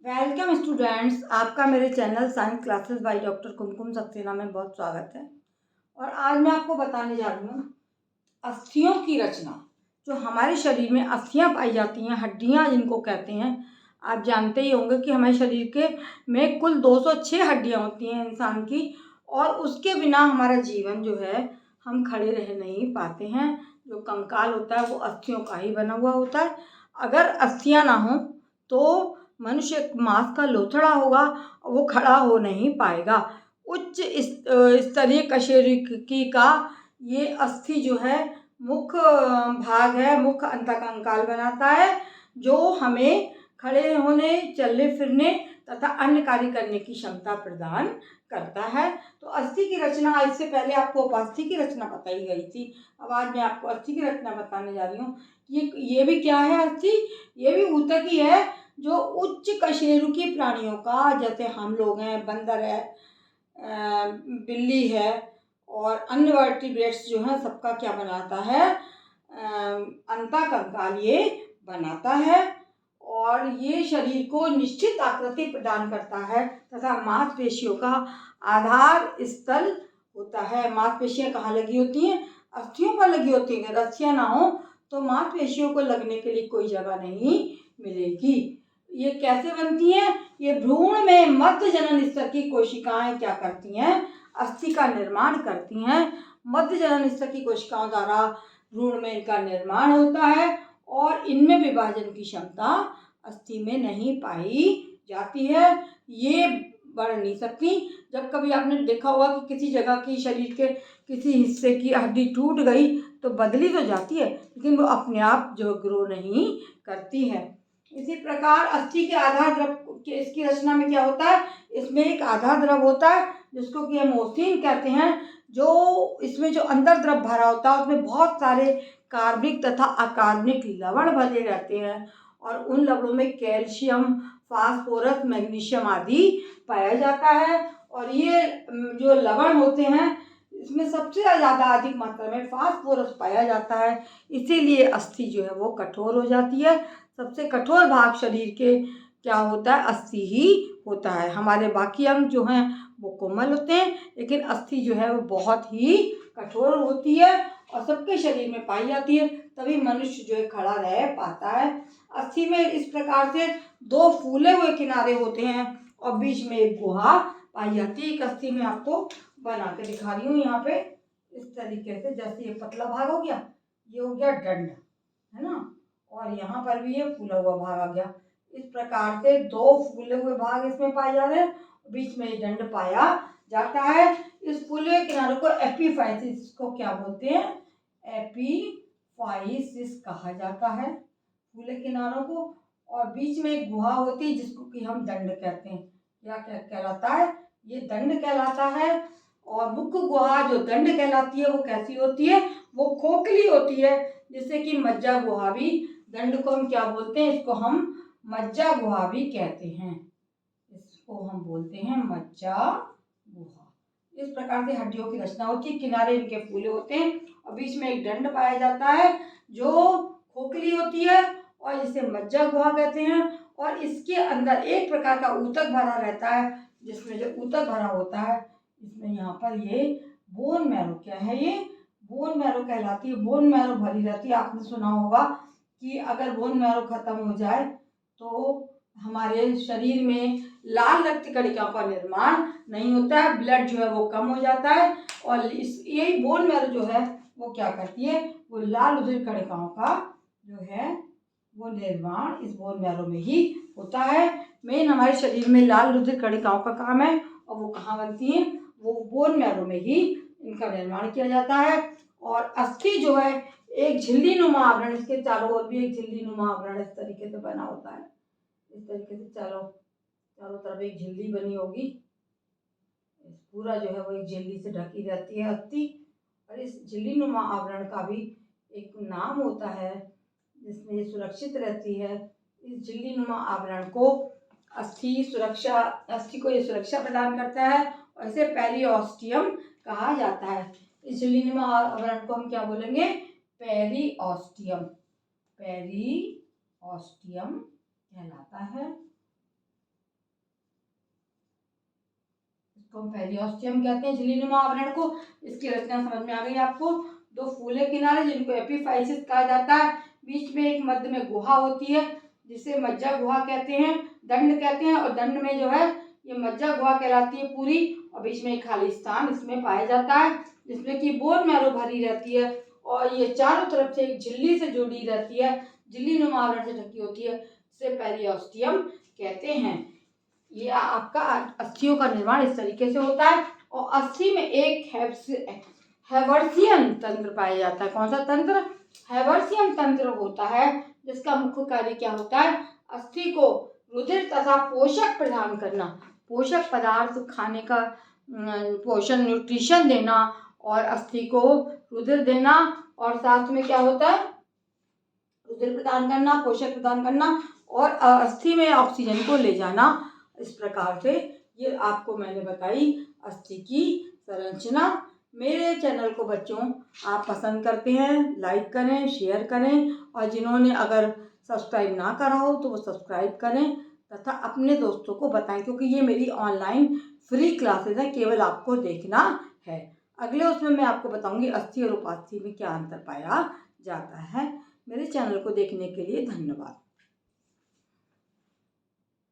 Welcome students, आपका मेरे channel science classes by doctor Kumkum Saxena में बहुत स्वागत है। और आज मैं आपको बताने जा रही हूँ अस्थियों की रचना। जो हमारे शरीर में अस्थियाँ पाई जाती हैं, हड्डियाँ जिनको कहते हैं, आप जानते ही होंगे कि हमारे शरीर के में कुल 206 हड्डियाँ होती हैं इंसान की, और उसके बिना हमारा जीवन जो है हम खड़े रह नहीं पाते हैं। जो कंकाल होता है वो अस्थियों का ही बना हुआ होता है। अगर अस्थियाँ ना हो तो मनुष्य एक मांस का लोथड़ा होगा, वो खड़ा हो नहीं पाएगा। उच्च स्तरीय कशेरुकी का ये अस्थि जो है मुख्य भाग है, मुख्य अंतकंकाल बनाता है, जो हमें खड़े होने, चलने फिरने तथा अन्य कार्य करने की क्षमता प्रदान करता है। तो अस्थि की रचना, इससे पहले आपको उपास्थि की रचना बताई गई थी, अब आज मैं आपको अस्थि की रचना बताने जा रही हूँ। ये भी क्या है अस्थि? ये भी ऊतक ही है, जो उच्च कशेरुकी प्राणियों का, जैसे हम लोग हैं, बंदर है, बिल्ली है और अन्य वर्टिब्रेट्स जो हैं, सबका क्या बनाता है? अंतःकंकाल ये बनाता है। और ये शरीर को निश्चित आकृति प्रदान करता है तथा मांसपेशियों का आधार स्थल होता है। मांसपेशियां कहाँ लगी होती हैं? अस्थियों पर लगी होती हैं। अगर अस्थियां ना हो तो मांसपेशियों को लगने के लिए कोई जगह नहीं मिलेगी। ये कैसे बनती हैं? ये भ्रूण में मध्य जनन स्तर की कोशिकाएं क्या करती हैं? अस्थि का निर्माण करती हैं। मध्य जनन स्तर की कोशिकाओं द्वारा भ्रूण में इनका निर्माण होता है और इनमें विभाजन की क्षमता अस्थि में नहीं पाई जाती है। ये बढ़ नहीं सकती। जब कभी आपने देखा होगा कि किसी जगह की, शरीर के किसी हिस्से की हड्डी टूट गई तो बदली तो जाती है, लेकिन वो अपने आप जो ग्रो नहीं करती है। इसी प्रकार अस्थि के आधार द्रव के, इसकी रचना में क्या होता है? इसमें एक आधार द्रव होता है जिसको कि हम ओसिन कहते हैं। जो इसमें जो अंदर द्रव भरा होता है उसमें बहुत सारे कार्बनिक तथा अकार्बनिक लवण भरे रहते हैं, और उन लवणों में कैल्शियम, फास्फोरस, मैग्नीशियम आदि पाया जाता है। और ये जो लवण होते हैं इसमें सबसे ज़्यादा अधिक मात्रा में फास्फोरस पाया जाता है, इसीलिए अस्थि जो है वो कठोर हो जाती है। सबसे कठोर भाग शरीर के क्या होता है? अस्थि ही होता है। हमारे बाकी अंग जो हैं वो कोमल होते हैं, लेकिन अस्थि जो है वो बहुत ही कठोर होती है और सबके शरीर में पाई जाती है, तभी मनुष्य जो है खड़ा रह पाता है। अस्थि में इस प्रकार से दो फूले हुए किनारे होते हैं और बीच में एक गुहा पाई जाती है। एक अस्थि में आपको बना के दिखा रही हूँ यहाँ पे, इस तरीके से। जैसे ये पतला भाग हो गया, ये हो गया दंड, है ना, और यहाँ पर भी ये फूला हुआ भाग आ गया। इस प्रकार से दो फूले हुए भाग इसमें पाए जा रहे हैं, बीच में ये दंड पाया जाता है। इस फूले हुए किनारों को एपीफाइसिस को क्या बोलते हैं? एपीफाइसिस कहा जाता है फूले किनारों को। और बीच में एक गुहा होती है जिसको कि हम दंड कहते हैं। क्या क्या कहलाता है? ये दंड कहलाता है। और मुख्य गुहा जो दंड कहलाती है वो कैसी होती है? वो खोखली होती है, जिससे कि मज्जा गुहा भी। दंड को हम क्या बोलते हैं? इसको हम मज्जा गुहा भी कहते हैं। इसको हम बोलते हैं मज्जा गुहा। इस प्रकार से हड्डियों की रचना होती है। किनारे इनके फूले होते हैं और बीच में एक दंड पाया जाता है जो खोखली होती है और जिसे मज्जा गुहा कहते हैं। और इसके अंदर एक प्रकार का ऊतक भरा रहता है, जिसमें जो ऊतक भरा होता है इसमें यहाँ पर ये बोन मैरो, क्या है ये? बोन मैरो कहलाती है। बोन मैरो भरी रहती है। आपने सुना होगा कि अगर बोन मैरो खत्म हो जाए तो हमारे शरीर में लाल रक्त कणिकाओं का निर्माण नहीं होता है, ब्लड जो है वो कम हो जाता है। और इस यही बोन मैरो जो है वो क्या करती है? वो लाल रुधिर कणिकाओं का जो है वो निर्माण इस बोन मैरो में ही होता है। मेन हमारे शरीर में लाल रुधिर कणिकाओं का काम है और वो कहाँ बनती हैं? वो बोन मैरो में ही इनका निर्माण किया जाता है। और अस्थि जो है एक झिल्ली नुमा आवरण, इसके चारों ओर भी एक झिल्ली नुमा आवरण इस तरीके से बना होता है। इस तरीके से चारों तरफ एक झिल्ली बनी होगी, पूरा जो है वो एक झिल्ली से ढकी रहती है अस्थि। और इस झिल्ली नुमा आवरण का भी एक नाम होता है जिसमें ये सुरक्षित रहती है। इस झिल्ली नुमा आवरण को अस्थि को ये सुरक्षा प्रदान करता है और इसे पेरिओस्टियम कहा जाता है। इस झिल्ली नुमा आवरण को हम क्या बोलेंगे? पेरिओस्टियम कहलाता है। इसको हम पेरिओस्टियम कहते हैं, झिल्लीनुमा आवरण को। इसकी रचना समझ में आ गई आपको। दो फूले किनारे जिनको एपिफाइसिस कहा जाता है, बीच में एक मध्य में गुहा होती है जिसे मज्जा गुहा कहते हैं, दंड कहते हैं, और दंड में जो है ये मज्जा गुहा कहलाती है पूरी, और बीच में एक खाली स्थान इसमें पाया जाता है जिसमें कि बोन मैरो भरी रहती है, और ये चारों तरफ से एक झिल्ली से जुड़ी रहती है, झिल्लीनुमा आवरण से ढकी होती है, जिसे पेरिओस्टियम कहते हैं। ये आपका अस्थियों का निर्माण इस तरीके से होता है। और अस्थि में एक हैवर्सियन तंत्र पाया जाता है। कौन सा तंत्र? हैवर्सियन तंत्र होता है, जिसका मुख्य कार्य क्या होता है? अस्थि को रुधिर तथा पोषक प्रदान करना, पोषक पदार्थ खाने का पोषण, न्यूट्रिशन देना, और अस्थि को रुधिर देना, और साथ में क्या होता है? रुधिर प्रदान करना, पोषक प्रदान करना, और अस्थि में ऑक्सीजन को ले जाना। इस प्रकार से ये आपको मैंने बताई अस्थि की संरचना। मेरे चैनल को बच्चों आप पसंद करते हैं, लाइक करें, शेयर करें, और जिन्होंने अगर सब्सक्राइब ना करा हो तो वो सब्सक्राइब करें तथा अपने दोस्तों को बताएं, क्योंकि ये मेरी ऑनलाइन फ्री क्लासेस है, केवल आपको देखना है। अगले उसमें मैं आपको बताऊंगी अस्थि और उपास्थि में क्या अंतर पाया जाता है। मेरे चैनल को देखने के लिए धन्यवाद।